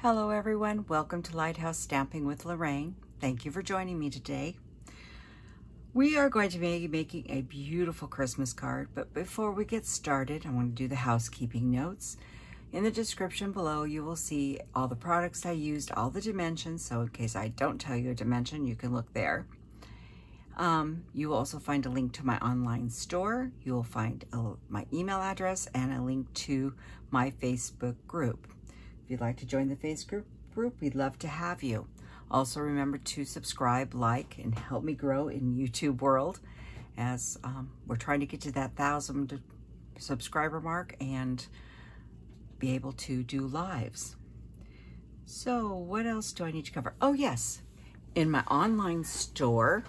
Hello everyone, welcome to Lighthouse Stamping with Lorraine. Thank you for joining me today. We are going to be making a beautiful Christmas card, but before we get started, I want to do the housekeeping notes. In the description below, you will see all the products I used, all the dimensions, so in case I don't tell you a dimension, you can look there. You will also find a link to my online store. You will find my email address and a link to my Facebook group. If you'd like to join the Facebook group, we'd love to have you. Also remember to subscribe, like, and help me grow in YouTube world as we're trying to get to that 1,000 subscriber mark and be able to do lives. So what else do I need to cover? Oh yes, in my online store,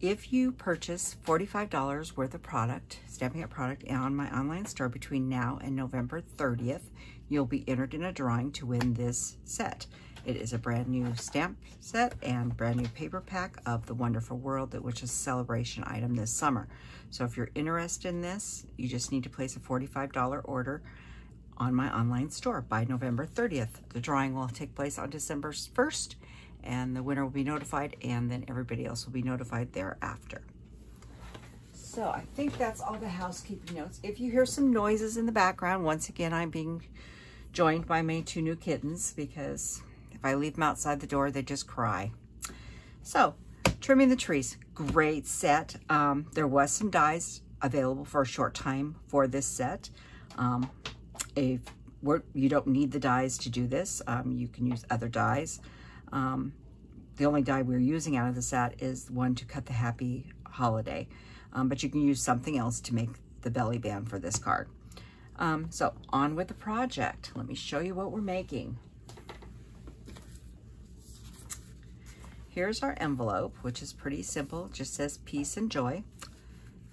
if you purchase $45 worth of product, Stampin' Up product on my online store between now and November 30th, you'll be entered in a drawing to win this set. It is a brand new stamp set and brand new paper pack of the Wonderful World, which is a celebration item this summer. So if you're interested in this, you just need to place a $45 order on my online store by November 30th. The drawing will take place on December 1st, and the winner will be notified, and then everybody else will be notified thereafter. So I think that's all the housekeeping notes. If you hear some noises in the background, once again, I'm being joined by my two new kittens because if I leave them outside the door, they just cry. So, trimming the trees, great set. There was some dies available for a short time for this set. If you don't need the dies to do this, you can use other dies. The only die we're using out of the set is one to cut the happy holiday, but you can use something else to make the belly band for this card. So on with the project. Let me show you what we're making. Here's our envelope, which is pretty simple. It just says peace and joy.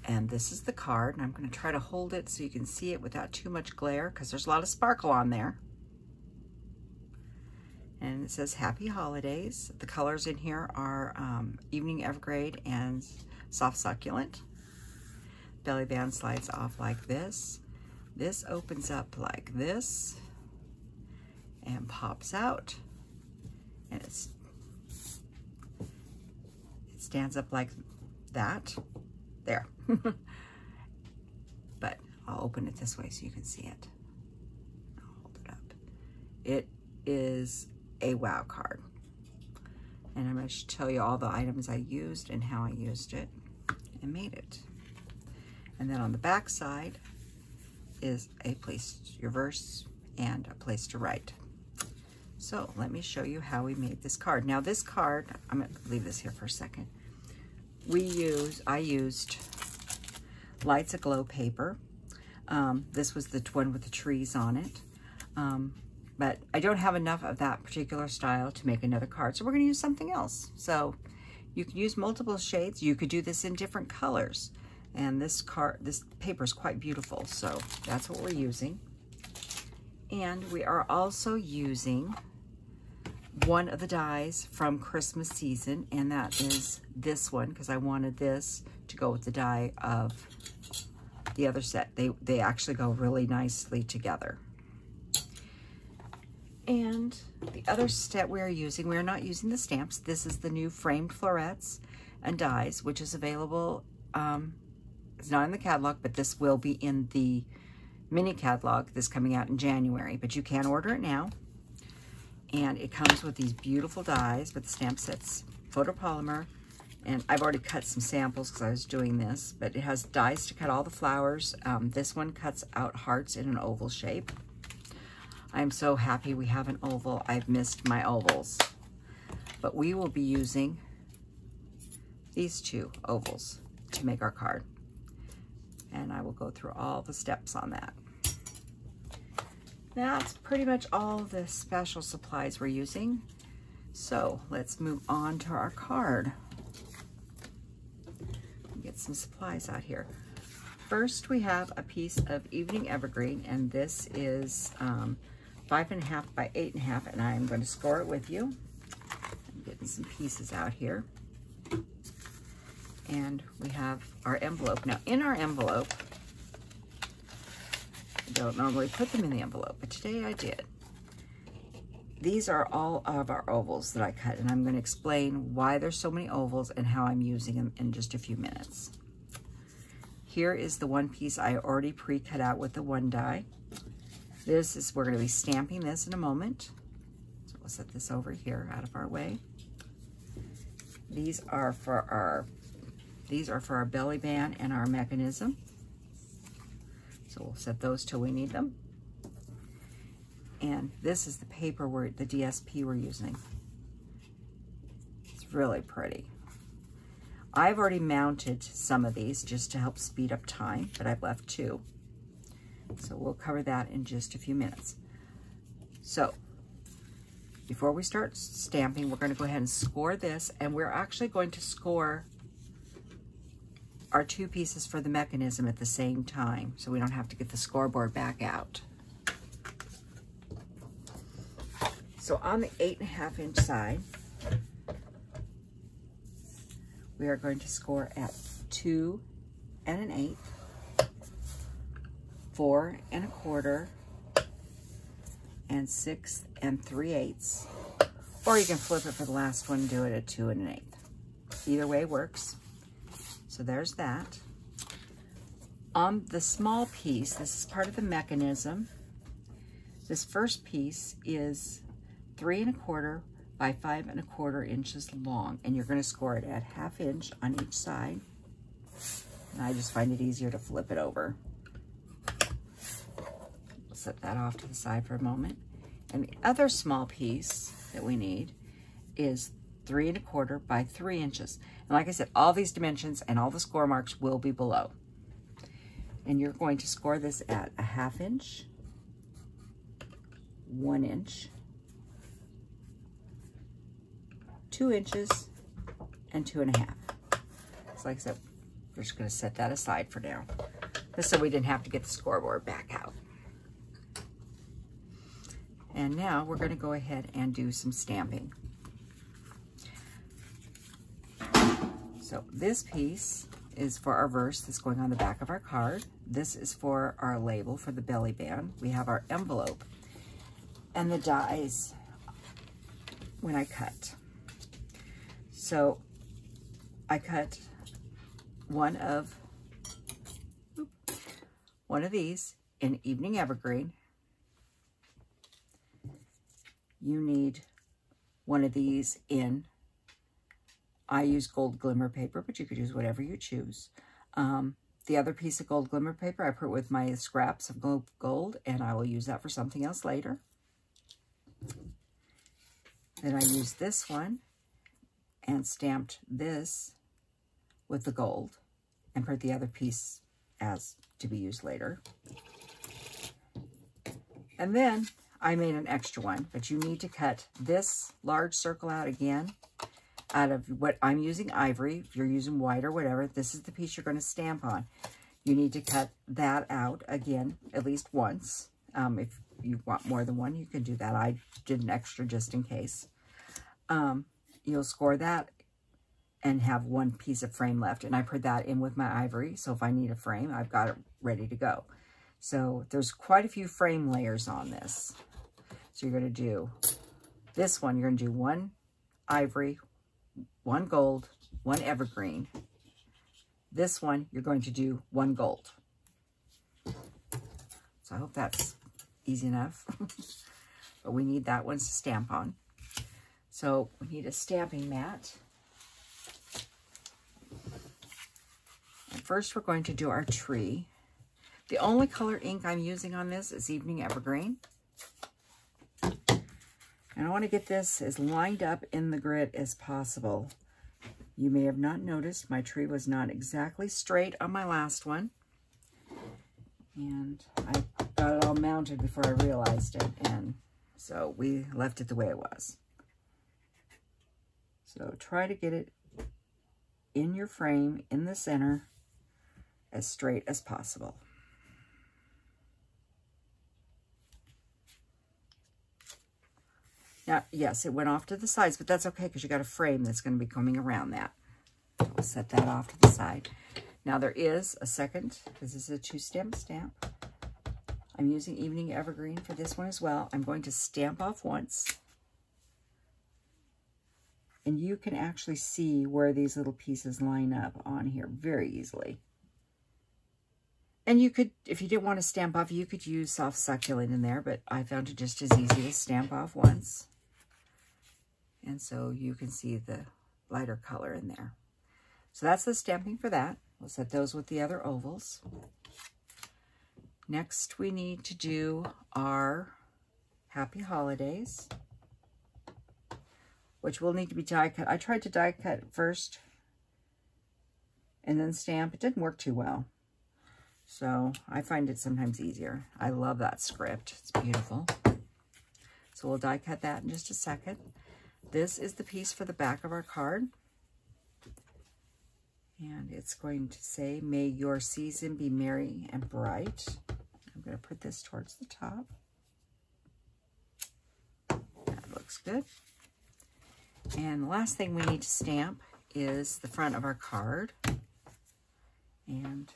And this is the card, and I'm going to try to hold it so you can see it without too much glare because there's a lot of sparkle on there. And it says Happy Holidays. The colors in here are Evening Evergreen and Soft Succulent. Belly band slides off like this. This opens up like this and pops out. And it stands up like that. There. But I'll open it this way so you can see it. I'll hold it up. It is a wow card. And I'm going to tell you all the items I used and how I used it and made it. And then on the back side is a place to reverse and a place to write. So let me show you how we made this card. Now this card, I'm going to leave this here for a second. I used Lights Aglow paper. This was the one with the trees on it. But I don't have enough of that particular style to make another card, so we're going to use something else. So you can use multiple shades. You could do this in different colors. And this paper is quite beautiful, so that's what we're using. And we are also using one of the dies from Christmas season, and that is this one, because I wanted this to go with the die of the other set. They actually go really nicely together. And the other set we are not using the stamps. This is the new framed florets and dies, which is available. It's not in the catalog, but this will be in the mini catalog that's coming out in January, but you can order it now. And it comes with these beautiful dies, but the stamp set's photopolymer, and I've already cut some samples because I was doing this, but it has dies to cut all the flowers. This one cuts out hearts in an oval shape. I'm so happy we have an oval. I've missed my ovals. But we will be using these two ovals to make our card. And I will go through all the steps on that. That's pretty much all the special supplies we're using. So let's move on to our card. Get some supplies out here. First, we have a piece of Evening Evergreen, and this is 5.5 by 8.5, and I'm going to score it with you. I'm getting some pieces out here. And we have our envelope. Now, in our envelope, I don't normally put them in the envelope, but today I did. these are all of our ovals that I cut, and I'm going to explain why there's so many ovals and how I'm using them in just a few minutes. Here is the one piece I already pre-cut out with the 1-die. This is, we're going to be stamping this in a moment. So we'll set this over here out of our way. These are for our belly band and our mechanism. So we'll set those till we need them. And this is the paper the DSP we're using. It's really pretty. I've already mounted some of these just to help speed up time, but I've left 2. So we'll cover that in just a few minutes. So before we start stamping, we're going to go ahead and score this, and we're actually going to score our 2 pieces for the mechanism at the same time, so we don't have to get the scoreboard back out. So on the 8.5 inch side, we are going to score at 2 1/8, 4 1/4, and 6 3/8. Or you can flip it for the last one and do it at 2 1/8. Either way works. So there's that. On the small piece, this is part of the mechanism. This first piece is 3 1/4 by 5 1/4 inches long, and you're going to score it at 1/2 inch on each side. And I just find it easier to flip it over. We'll set that off to the side for a moment. And the other small piece that we need is 3 1/4 by 3 inches. And like I said, all these dimensions and all the score marks will be below. And you're going to score this at 1/2 inch, 1 inch, 2 inches, and 2 1/2. So like I said, we're just going to set that aside for now, just so we didn't have to get the scoreboard back out. And now we're going to go ahead and do some stamping. So this piece is for our verse that's going on the back of our card. This is for our label for the belly band. We have our envelope and the dies when I cut. So I cut one of these in Evening Evergreen. You need one of these in, I use gold glimmer paper, but you could use whatever you choose. The other piece of gold glimmer paper I put with my scraps of gold, and I will use that for something else later. Then I used this one and stamped this with the gold and put the other piece as to be used later. And then I made an extra one, but you need to cut this large circle out again out of what I'm using ivory. If you're using white or whatever, this is the piece you're going to stamp on. You need to cut that out again at least once. If you want more than one, you can do that. I did an extra just in case. You'll score that and have one piece of frame left. And I put that in with my ivory, so if I need a frame, I've got it ready to go. So there's quite a few frame layers on this. So you're going to do this one, you're going to do 1 ivory, 1 gold, 1 evergreen. This one, you're going to do 1 gold. So I hope that's easy enough. But we need that one to stamp on. So we need a stamping mat. And first we're going to do our tree. The only color ink I'm using on this is Evening Evergreen. And I want to get this as lined up in the grid as possible. You may have not noticed my tree was not exactly straight on my last one. And I got it all mounted before I realized it. And so we left it the way it was. So try to get it in your frame, in the center, as straight as possible. Now, yes, it went off to the sides, but that's okay because you got a frame that's going to be coming around that. I'll set that off to the side. Now, there is a second, because this is a 2-stamp stamp. I'm using Evening Evergreen for this one as well. I'm going to stamp off once. And you can actually see where these little pieces line up on here very easily. And you could, if you didn't want to stamp off, you could use Soft Succulent in there, but I found it just as easy to stamp off once. And so you can see the lighter color in there. So that's the stamping for that. We'll set those with the other ovals. Next, we need to do our Happy Holidays, which will need to be die cut. I tried to die cut first and then stamp. It didn't work too well. So I find it sometimes easier. I love that script. It's beautiful. So we'll die cut that in just a second. This is the piece for the back of our card. And it's going to say, may your season be merry and bright. I'm going to put this towards the top. That looks good. And the last thing we need to stamp is the front of our card. And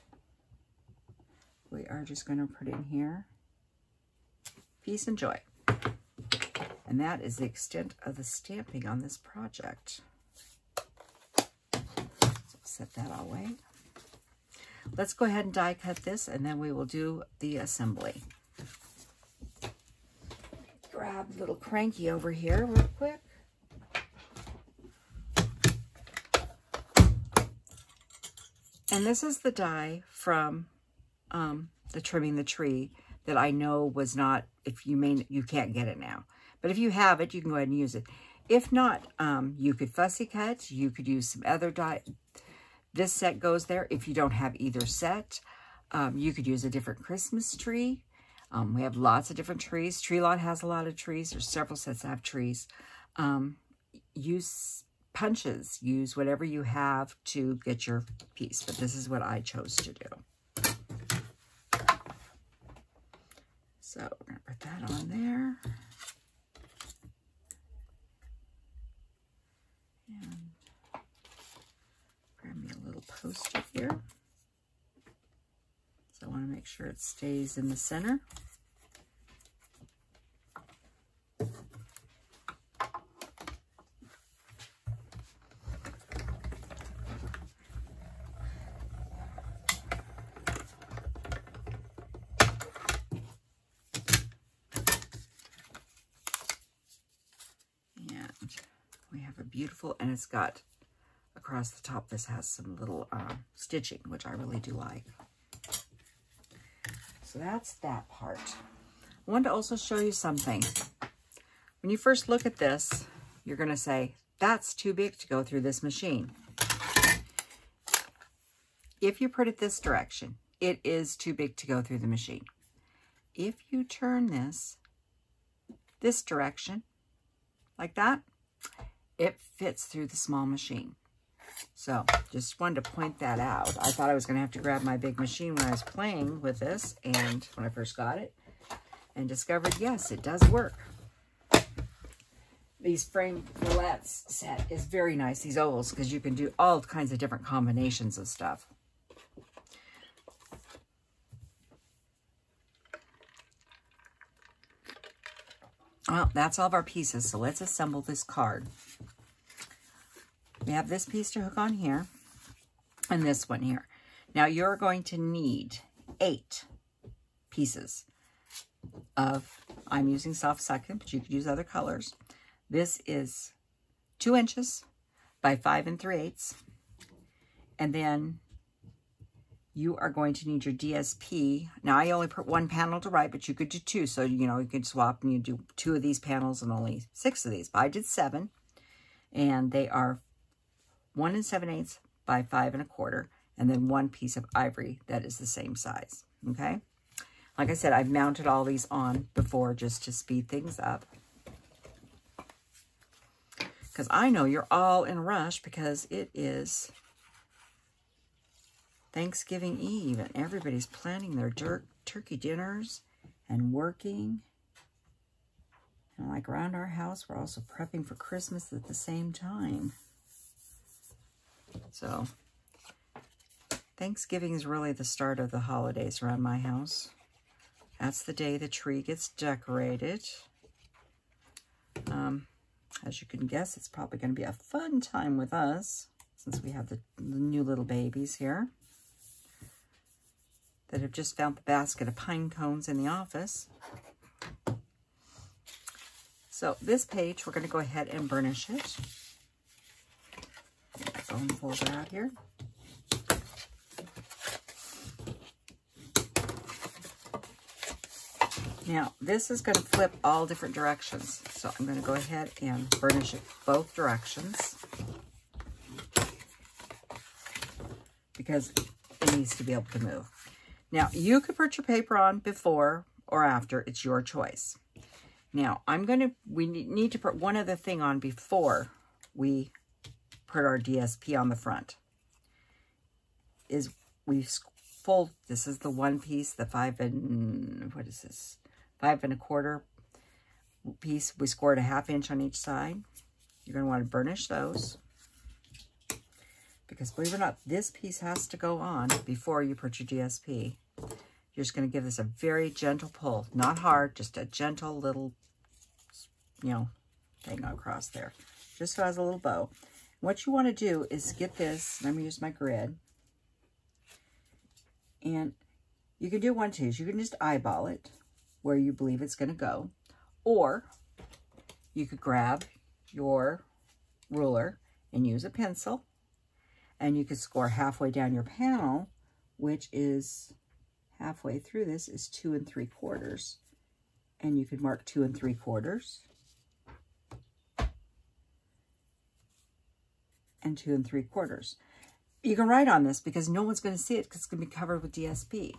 we are just going to put in here, peace and joy. And that is the extent of the stamping on this project. So set that all away. Let's go ahead and die cut this, and then we will do the assembly. Grab little Cranky over here real quick. And this is the die from the Trimming the Tree that I know was not, if you may, you can't get it now. But if you have it, you can go ahead and use it. If not, you could fussy cut. You could use some other die. This set goes there. If you don't have either set, you could use a different Christmas tree. We have lots of different trees. Tree Lot has a lot of trees. There's several sets that have trees. Use punches. Use whatever you have to get your piece. But this is what I chose to do. So we're going to put that on there. And grab me a little post-it here. So I want to make sure it stays in the center. Beautiful, and it's got across the top, this has some little stitching, which I really do like. So that's that part. I wanted to also show you something. When you first look at this, you're going to say, that's too big to go through this machine. If you put it this direction, it is too big to go through the machine. If you turn this direction, like that, it fits through the small machine. So just wanted to point that out. I thought I was going to have to grab my big machine when I was playing with this, and when I first got it, and discovered, yes, it does work. These frame florets set is very nice, these ovals, because you can do all kinds of different combinations of stuff. Well, that's all of our pieces, so let's assemble this card. We have this piece to hook on here, and this one here. Now, you're going to need 8 pieces of, I'm using Soft Succulent, but you could use other colors. This is 2 inches by 5 3/8. And then you are going to need your DSP. Now, I only put 1 panel to write, but you could do 2. So, you know, you could swap and you do 2 of these panels and only 6 of these. But I did 7. And they are 1 7/8 by 5 1/4. And then 1 piece of ivory that is the same size. Okay? Like I said, I've mounted all these on before just to speed things up. Because I know you're all in a rush because it is Thanksgiving Eve and everybody's planning their turkey dinners and working. And like around our house, we're also prepping for Christmas at the same time. So Thanksgiving is really the start of the holidays around my house. That's the day the tree gets decorated. As you can guess, it's probably going to be a fun time with us since we have the new little babies here that have just found the basket of pine cones in the office. So this page, we're going to go ahead and burnish it. Get my foam folder out here. Now, this is going to flip all different directions. So I'm going to go ahead and burnish it both directions because it needs to be able to move. Now, you could put your paper on before or after. It's your choice. Now, we need to put one other thing on before we put our DSP on the front. Is we fold, this is the one piece, the 5 and, what is this? 5 1/4 piece. We scored a 1/2 inch on each side. You're going to want to burnish those because, believe it or not, this piece has to go on before you put your DSP. You're just going to give this a very gentle pull, not hard, just a gentle little, thing across there, just so it has a little bow. What you want to do is get this, and I'm going to use my grid, and you can do one of two. You can just eyeball it where you believe it's going to go, or you could grab your ruler and use a pencil, and you could score halfway down your panel, which is halfway through this is 2 3/4, and you could mark 2 3/4 and 2 3/4. You can write on this because no one's going to see it because it's going to be covered with DSP.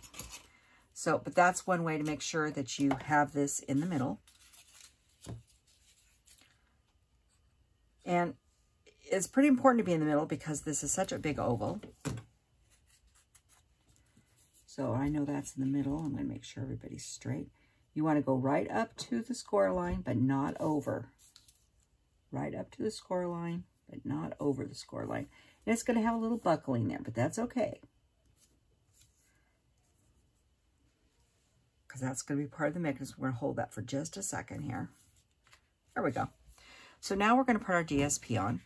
So, but that's one way to make sure that you have this in the middle. And it's pretty important to be in the middle because this is such a big oval. So I know that's in the middle. I'm going to make sure everybody's straight. You want to go right up to the score line, but not over. Right up to the score line, but not over the score line. And it's going to have a little buckling there, but that's okay. Because that's going to be part of the mechanism. We're going to hold that for just a second here. There we go. So now we're going to put our DSP on.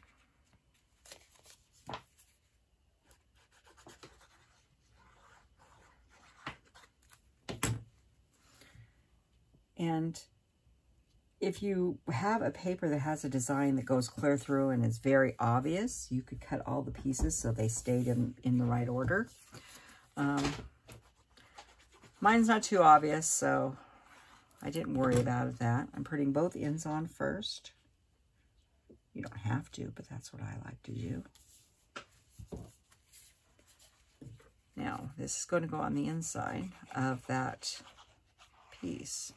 And if you have a paper that has a design that goes clear through and is very obvious, you could cut all the pieces so they stayed in the right order. Mine's not too obvious, so I didn't worry about that. I'm putting both ends on first. You don't have to, but that's what I like to do. Now, this is going to go on the inside of that piece.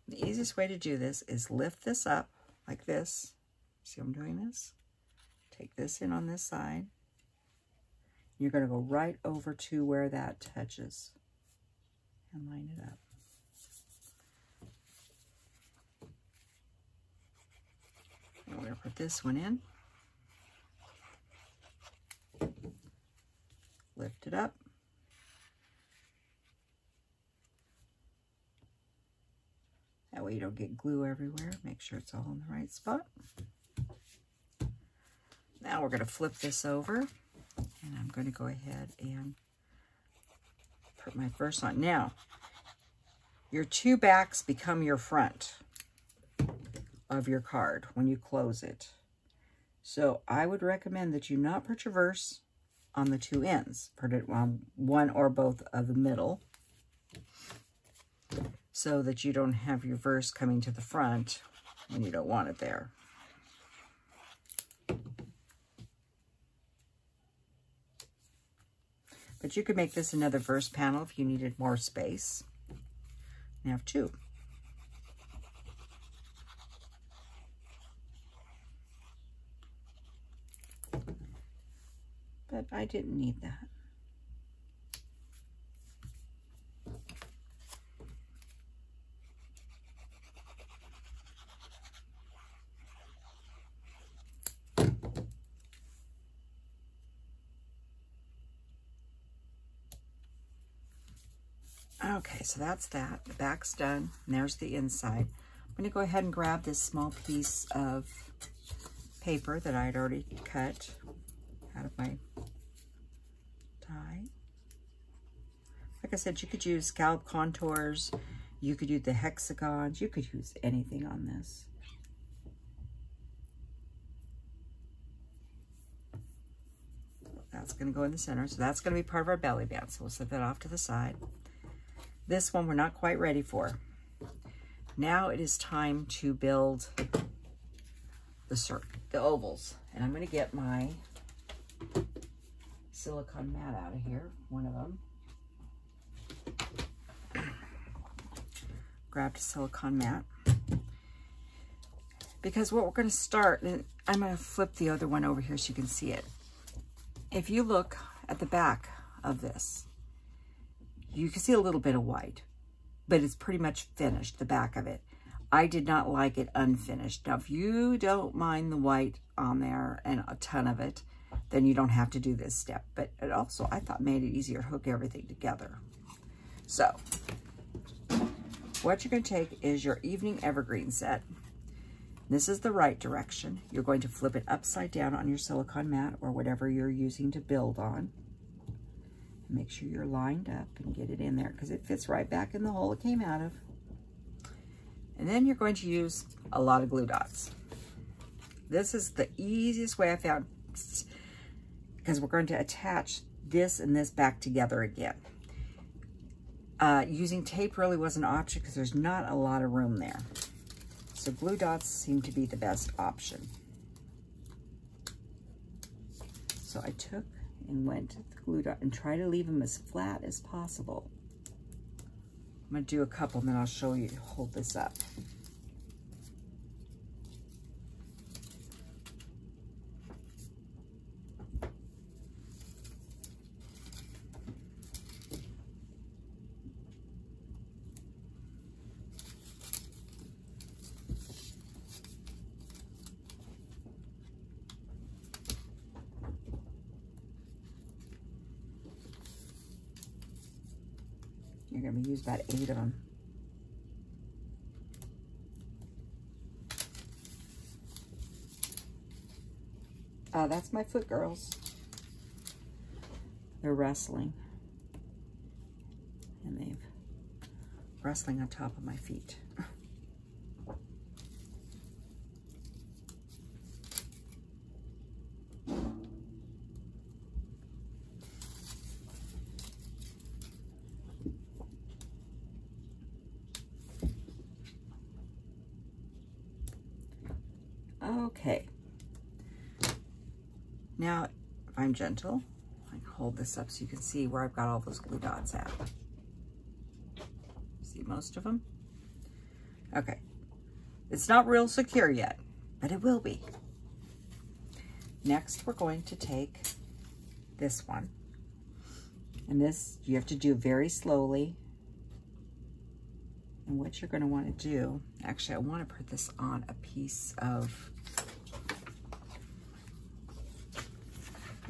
The easiest way to do this is lift this up like this. See I'm doing this? Take this in on this side. You're going to go right over to where that touches and line it up. And we're going to put this one in. Lift it up. That way you don't get glue everywhere. Make sure it's all in the right spot. Now we're going to flip this over, and I'm going to go ahead and put my first on. Now, your two backs become your front of your card when you close it. So I would recommend that you not put your verse on the two ends. Put it on one or both of the middle so that you don't have your verse coming to the front when you don't want it there. But you could make this another verse panel if you needed more space. You have two. But I didn't need that. Okay, so that's that. The back's done. And there's the inside. I'm going to go ahead and grab this small piece of paper that I had already cut out of my die. Like I said, you could use scallop contours, you could use the hexagons, you could use anything on this. That's going to go in the center, so that's going to be part of our belly band, so we'll set that off to the side. This one we're not quite ready for. Now it is time to build the ovals. And I'm going to get my silicone mat out of here, one of them. Grabbed a silicone mat. Because what we're going to start, and I'm going to flip the other one over here so you can see it. If you look at the back of this, you can see a little bit of white, but it's pretty much finished, the back of it. I did not like it unfinished. Now, if you don't mind the white on there and a ton of it, then you don't have to do this step. But it also, I thought, made it easier to hook everything together. So, what you're going to take is your Evening Evergreen set. This is the right direction. You're going to flip it upside down on your silicone mat or whatever you're using to build on. Make sure you're lined up and get it in there because it fits right back in the hole it came out of. And then you're going to use a lot of glue dots. This is the easiest way I found because we're going to attach this and this back together again. Using tape really was an option because there's not a lot of room there. So glue dots seem to be the best option. So I took and went to the glue dot and try to leave them as flat as possible. I'm going to do a couple and then I'll show you to hold this up. You're going to use about 8 of them. That's my foot girls. They're wrestling. And they've wrestling on top of my feet. Okay. Now, if I'm gentle, I can hold this up so you can see where I've got all those glue dots at. See most of them? Okay. It's not real secure yet, but it will be. Next, we're going to take this one. And this, you have to do very slowly. And what you're going to want to do, actually, I want to put this on a piece of,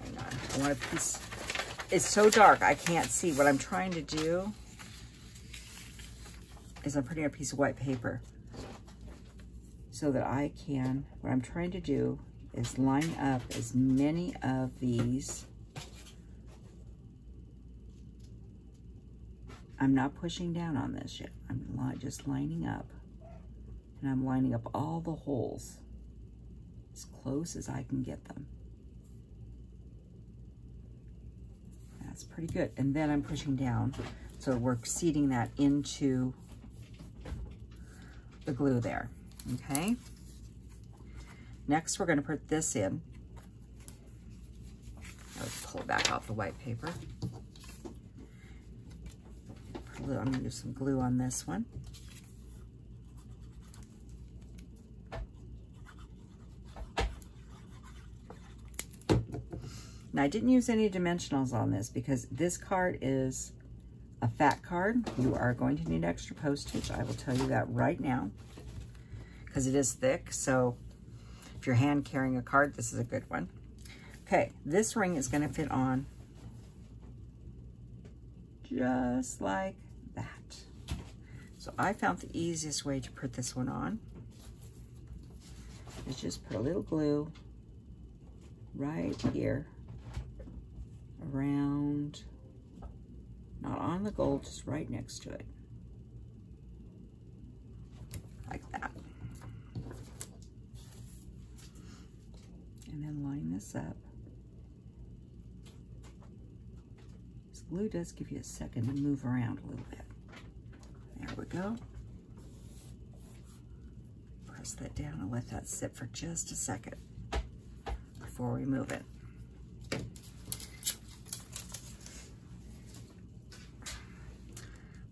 hang on, I want a piece, it's so dark, I can't see. What I'm trying to do is I'm putting a piece of white paper so that I can, what I'm trying to do is line up as many of these. I'm not pushing down on this yet. I'm just lining up. And I'm lining up all the holes as close as I can get them. That's pretty good. And then I'm pushing down. So we're seating that into the glue there. Okay. Next, we're going to put this in. Let's pull it back off the white paper. I'm going to use some glue on this one. Now, I didn't use any dimensionals on this because this card is a fat card. You are going to need extra postage. I will tell you that right now because it is thick. So if you're hand carrying a card, this is a good one. Okay, this ring is going to fit on just like that. So I found the easiest way to put this one on is just put a little glue right here around, not on the gold, just right next to it. Like that. And then line this up. This glue does give you a second to move around a little bit. There we go. Press that down and let that sit for just a second before we move it.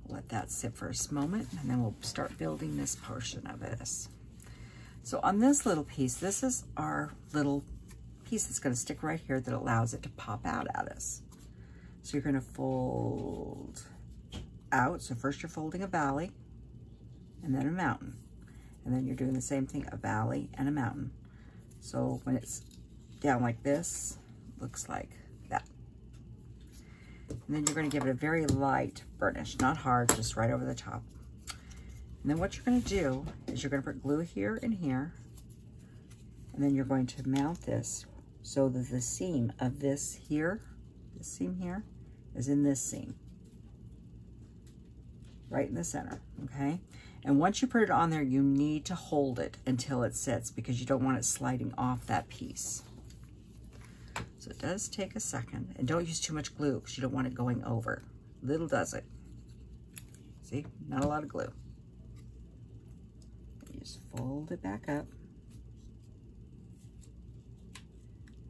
Let that sit for a moment, and then we'll start building this portion of this. So on this little piece, this is our little piece that's going to stick right here that allows it to pop out at us. So you're going to fold out. So first you're folding a valley and then a mountain. And then you're doing the same thing, a valley and a mountain. So when it's down like this, looks like that. And then you're going to give it a very light burnish, not hard, just right over the top. And then what you're going to do is you're going to put glue here and here. And then you're going to mount this so that the seam of this here, this seam here, is in this seam. Right in the center, okay? And once you put it on there, you need to hold it until it sits because you don't want it sliding off that piece. So it does take a second. And don't use too much glue because you don't want it going over. Little does it. See, not a lot of glue. You just fold it back up.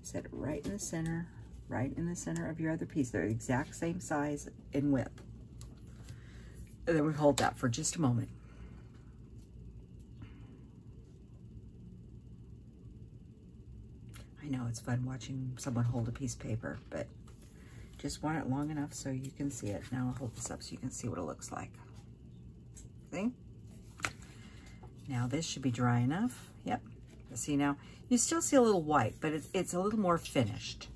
Set it right in the center of your other piece. They're the exact same size and width. And then we hold that for just a moment. I know it's fun watching someone hold a piece of paper, but just want it long enough so you can see it. Now I'll hold this up so you can see what it looks like. See? Now this should be dry enough. Yep. See, now you still see a little white, but it's a little more finished.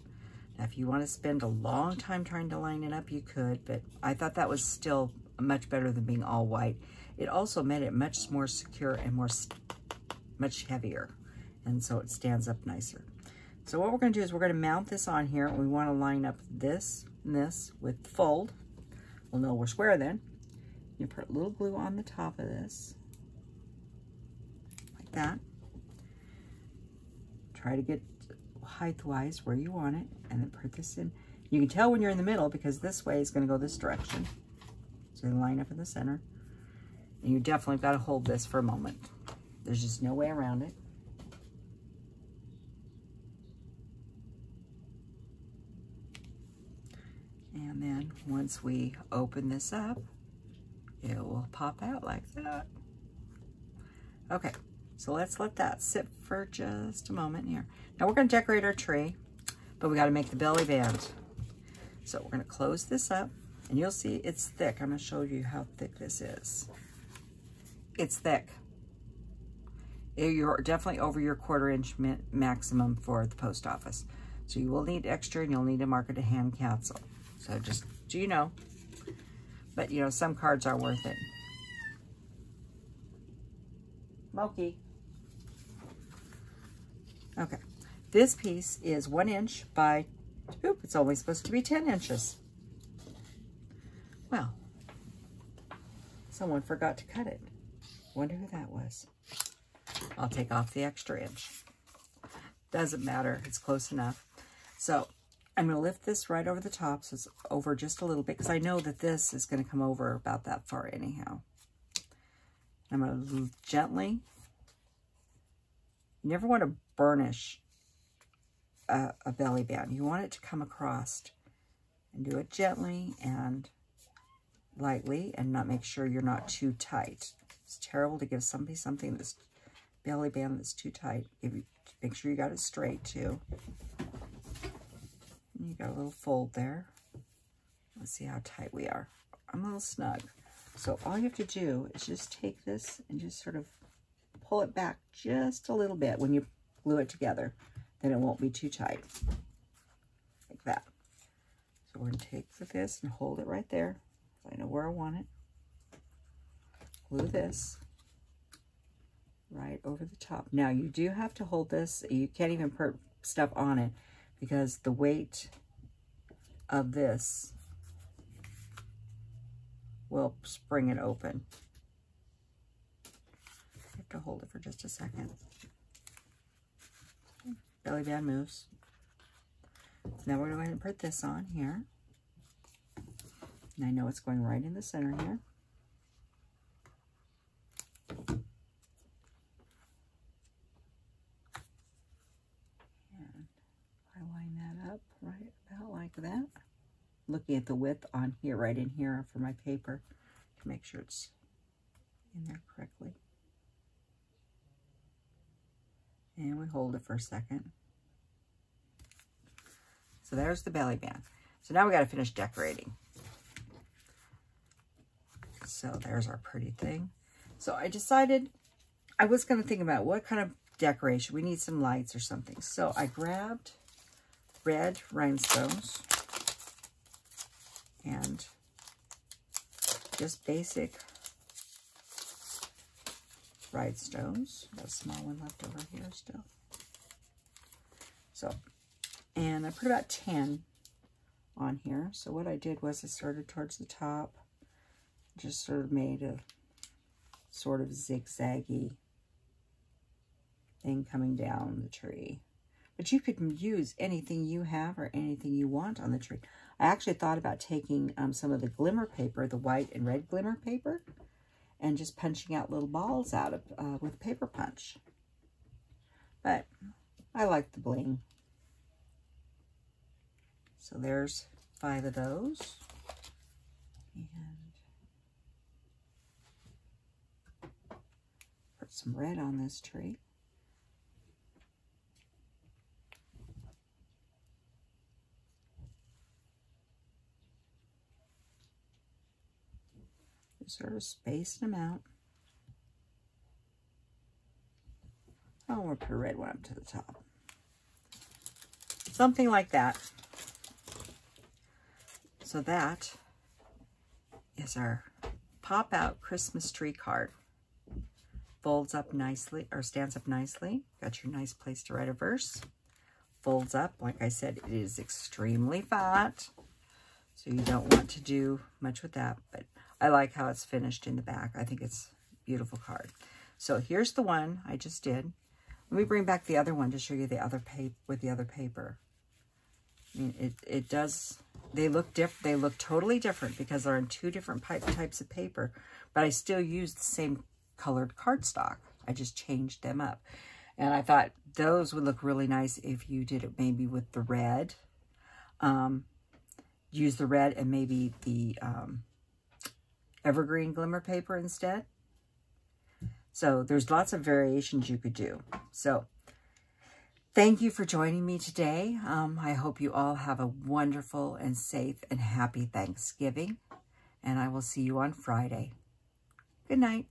Now if you want to spend a long time trying to line it up, you could, but I thought that was still much better than being all white. It also made it much more secure and much heavier, and so it stands up nicer. So what we're going to do is we're going to mount this on here, and we want to line up this and this with the fold. We'll know we're square then. You put a little glue on the top of this, like that. Try to get height-wise where you want it, and then put this in. You can tell when you're in the middle because this way is going to go this direction. So you line up in the center. And you definitely got to hold this for a moment. There's just no way around it. And then once we open this up, it will pop out like that. Okay, so let's let that sit for just a moment here. Now we're going to decorate our tree, but we got to make the belly band. So we're going to close this up, and you'll see it's thick. I'm going to show you how thick this is. It's thick. You're definitely over your 1/4 inch maximum for the post office. So you will need extra, and you'll need to mark it to hand cancel. So just so you know. But you know, some cards are worth it. Moki. Okay. This piece is 1 inch by, oop, it's only supposed to be 10 inches. Well, someone forgot to cut it. Wonder who that was. I'll take off the extra inch. Doesn't matter, it's close enough. So I'm going to lift this right over the top so it's over just a little bit because I know that this is going to come over about that far anyhow. I'm going to gently, you never want to burnish a belly band. You want it to come across, and do it gently and lightly and not make sure you're not too tight. It's terrible to give somebody something that's belly band that's too tight. Make sure you got it straight too. And you got a little fold there. Let's see how tight we are. I'm a little snug. So all you have to do is just take this and just sort of pull it back just a little bit when you glue it together. Then it won't be too tight. Like that. So we're going to take this and hold it right there. So I know where I want it. glue this right over the top. Now you do have to hold this. You can't even put stuff on it because the weight of this will spring it open. You have to hold it for just a second. Belly band moves. Now we're going to go ahead and put this on here. And I know it's going right in the center here. And I line that up right about like that. Looking at the width on here, right in here for my paper to make sure it's in there correctly. And we hold it for a second. So there's the belly band. So now we got to finish decorating. So there's our pretty thing. So I decided I was going to think about what kind of decoration. We need some lights or something. So I grabbed red rhinestones and just basic rhinestones. Got a small one left over here still. So, and I put about 10 on here. So what I did was I started towards the top, just sort of made a sort of zigzaggy thing coming down the tree. But you could use anything you have or anything you want on the tree. I actually thought about taking some of the glimmer paper, the white and red glimmer paper, and just punching out little balls out of with paper punch. But I like the bling. So there's 5 of those. And put some red on this tree. Just sort of spaced them out. Oh, we'll put a red one up to the top. Something like that. So that is our pop-out Christmas tree card. Folds up nicely, or stands up nicely. Got your nice place to write a verse. Folds up. Like I said, it is extremely fat, so you don't want to do much with that. But I like how it's finished in the back. I think it's a beautiful card. So here's the one I just did. Let me bring back the other one to show you the other paper with the other paper. I mean, it does. They look different. They look totally different because they're in 2 different types of paper. But I still use the same colored cardstock. I just changed them up. And I thought those would look really nice if you did it maybe with the red. Use the red and maybe the evergreen glimmer paper instead. So there's lots of variations you could do. So thank you for joining me today. I hope you all have a wonderful and safe and happy Thanksgiving. And I will see you on Friday. Good night.